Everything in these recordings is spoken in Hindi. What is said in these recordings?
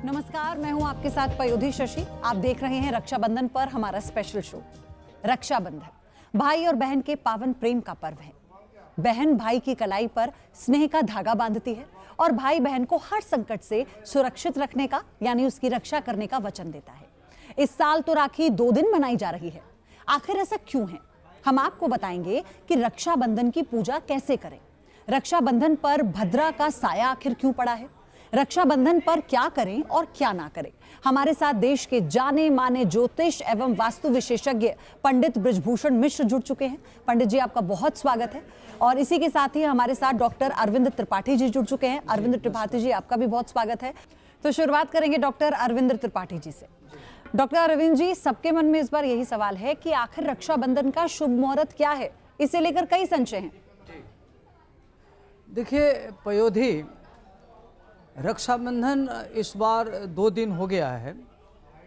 नमस्कार, मैं हूं आपके साथ पयोधी शशि। आप देख रहे हैं रक्षाबंधन पर हमारा स्पेशल शो। रक्षाबंधन भाई और बहन के पावन प्रेम का पर्व है। बहन भाई की कलाई पर स्नेह का धागा बांधती है और भाई बहन को हर संकट से सुरक्षित रखने का यानी उसकी रक्षा करने का वचन देता है। इस साल तो राखी 2 दिन मनाई जा रही है। आखिर ऐसा क्यों है, हम आपको बताएंगे कि रक्षाबंधन की पूजा कैसे करें, रक्षाबंधन पर भद्रा का साया आखिर क्यों पड़ा है, रक्षाबंधन पर क्या करें और क्या ना करें। हमारे साथ देश के जाने माने ज्योतिष एवं वास्तु विशेषज्ञ पंडित बृजभूषण मिश्र जुड़ चुके हैं। पंडित जी, आपका बहुत स्वागत है। और इसी के साथ ही हमारे साथ डॉक्टर अरविंद त्रिपाठी जी जुड़ चुके हैं। अरविंद त्रिपाठी जी, आपका भी बहुत स्वागत है। तो शुरुआत करेंगे डॉक्टर अरविंद त्रिपाठी जी से। डॉक्टर अरविंद जी, सबके मन में इस बार यही सवाल है कि आखिर रक्षाबंधन का शुभ मुहूर्त क्या है, इसे लेकर कई संशय हैं। देखिए पयोधी, रक्षाबंधन इस बार 2 दिन हो गया है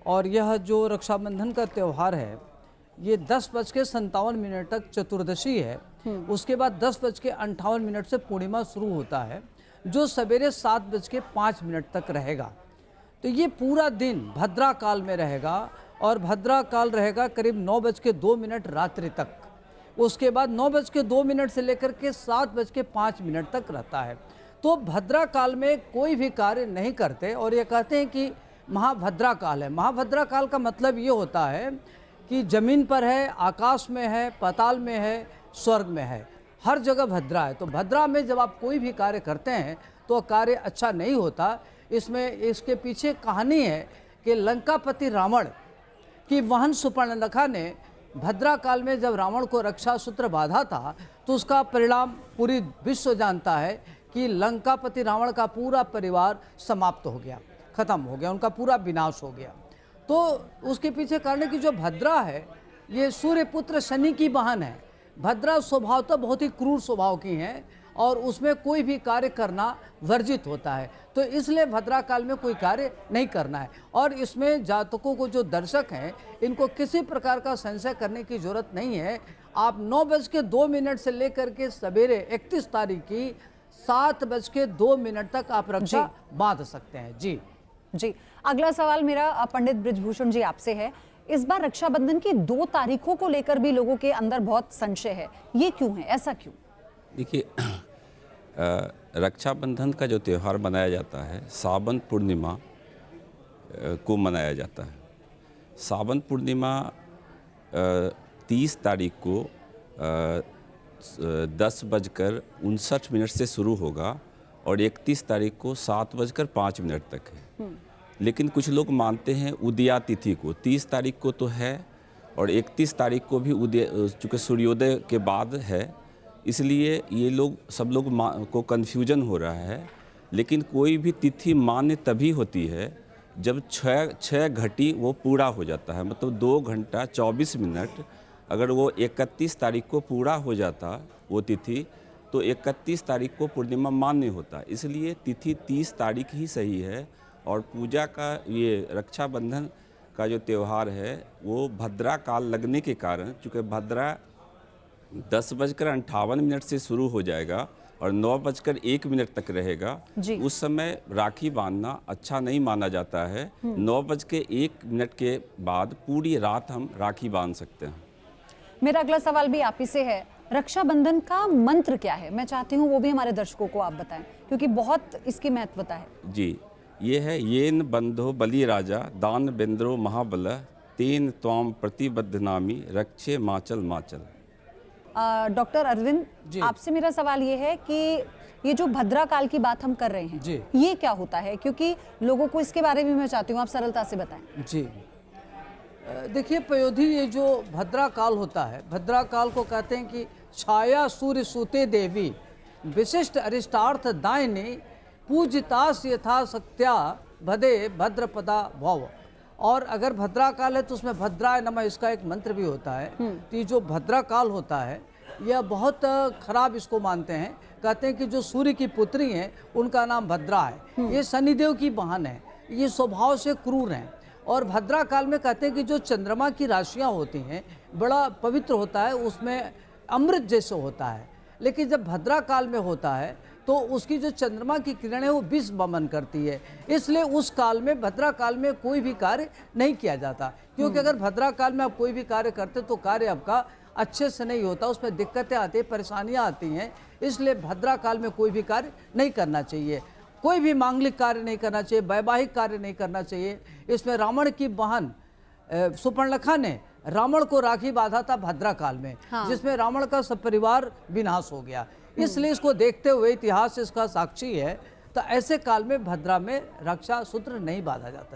और यह जो रक्षाबंधन का त्यौहार है ये 10:57 तक चतुर्दशी है। उसके बाद 10:58 से पूर्णिमा शुरू होता है, जो सवेरे 7:05 तक रहेगा। तो ये पूरा दिन भद्रा काल में रहेगा और भद्रा काल रहेगा करीब 9:02 रात्रि तक। उसके बाद 9:02 से लेकर के 7:05 तक रहता है। तो भद्रा काल में कोई भी कार्य नहीं करते और ये कहते हैं कि महाभद्रा काल है। महाभद्रा काल का मतलब ये होता है कि जमीन पर है, आकाश में है, पाताल में है, स्वर्ग में है, हर जगह भद्रा है। तो भद्रा में जब आप कोई भी कार्य करते हैं तो कार्य अच्छा नहीं होता। इसमें इसके पीछे कहानी है कि लंकापति रावण की बहन सुपर्णरेखा ने भद्रा काल में जब रावण को रक्षा सूत्र बांधा था तो उसका परिणाम पूरी विश्व जानता है कि लंकापति रावण का पूरा परिवार समाप्त हो गया, खत्म हो गया, उनका पूरा विनाश हो गया। तो उसके पीछे कारण की जो भद्रा है ये सूर्यपुत्र शनि की बहन है। भद्रा स्वभावतः बहुत ही क्रूर स्वभाव की हैं और उसमें कोई भी कार्य करना वर्जित होता है। तो इसलिए भद्रा काल में कोई कार्य नहीं करना है। और इसमें जातकों को, जो दर्शक हैं, इनको किसी प्रकार का संशय करने की जरूरत नहीं है। आप 9:02 से लेकर के सवेरे 31 तारीख की 7:02 तक आप रक्षा बांध सकते हैं। जी, अगला सवाल मेरा पंडित बृजभूषण जी आपसे है। इस बार रक्षाबंधन की 2 तारीखों को लेकर भी लोगों के अंदर बहुत संशय है, ये क्यों है, ऐसा क्यों? देखिए, रक्षाबंधन का जो त्यौहार मनाया जाता है सावन पूर्णिमा को मनाया जाता है। सावन पूर्णिमा 30 तारीख को 10:59 से शुरू होगा और 31 तारीख को 7:05 तक है। लेकिन कुछ लोग मानते हैं उदया तिथि को, 30 तारीख को तो है और 31 तारीख को भी उदय, चूँकि सूर्योदय के बाद है, इसलिए ये लोग सब लोग को कन्फ्यूजन हो रहा है। लेकिन कोई भी तिथि मान्य तभी होती है जब 6 घटी वो पूरा हो जाता है, मतलब 2 घंटा 24 मिनट। अगर वो 31 तारीख को पूरा हो जाता वो तिथि तो 31 तारीख को पूर्णिमा मान्य होता। इसलिए तिथि 30 तारीख ही सही है। और पूजा का ये रक्षाबंधन का जो त्यौहार है वो भद्रा काल लगने के कारण, चूँकि भद्रा 10:58 से शुरू हो जाएगा और 9:01 तक रहेगा, उस समय राखी बांधना अच्छा नहीं माना जाता है। 9:01 के बाद पूरी रात हम राखी बांध सकते हैं। मेरा अगला सवाल भी आप ही से है। रक्षाबंधन का मंत्र क्या है, मैं चाहती हूँ वो भी हमारे दर्शकों को आप बताएं, क्योंकि बहुत इसकी महत्वता है। जी, ये है येन बंधो बलि राजा दान बेंद्रो महाबल तेन त्वाम प्रतिबद्धनामी रक्षे माचल माचल। डॉक्टर अरविंद, आपसे मेरा सवाल ये है कि ये जो भद्रा काल की बात हम कर रहे हैं ये क्या होता है, क्योंकि लोगों को इसके बारे में मैं चाहती हूँ आप सरलता से बताएं। जी, देखिए पयोधी, ये जो भद्रा काल होता है, भद्रा काल को कहते हैं कि छाया सूर्य सूते देवी विशिष्ट अरिष्टार्थ दायिनी पूजितास यथा सत्या भदे भद्रपदा भव। और अगर भद्रा काल है तो उसमें भद्राय नमः इसका एक मंत्र भी होता है। तो ये जो भद्रा काल होता है यह बहुत खराब इसको मानते हैं। कहते हैं कि जो सूर्य की पुत्री हैं उनका नाम भद्रा है, ये शनिदेव की बहन है, ये स्वभाव से क्रूर हैं। और भद्रा काल में कहते हैं कि जो चंद्रमा की राशियाँ होती हैं बड़ा पवित्र होता है, उसमें अमृत जैसे होता है। लेकिन जब भद्रा काल में होता है तो उसकी जो चंद्रमा की किरण है वो विष वमन करती है। इसलिए उस काल में, भद्रा काल में कोई भी कार्य नहीं किया जाता, क्योंकि अगर भद्रा काल में आप कोई भी कार्य करते तो कार्य आपका अच्छे से नहीं होता, उसमें दिक्कतें आती हैं, परेशानियां आती हैं। इसलिए भद्रा काल में कोई भी कार्य नहीं करना चाहिए, कोई भी मांगलिक कार्य नहीं करना चाहिए, वैवाहिक कार्य नहीं करना चाहिए। इसमें रावण की बहन सुपर्णखा ने रावण को राखी बांधा था भद्रा काल में, जिसमें रावण का सब परिवार विनाश हो गया। इसलिए इसको देखते हुए इतिहास इसका साक्षी है, तो ऐसे काल में भद्रा में रक्षा सूत्र नहीं बांधा जाता।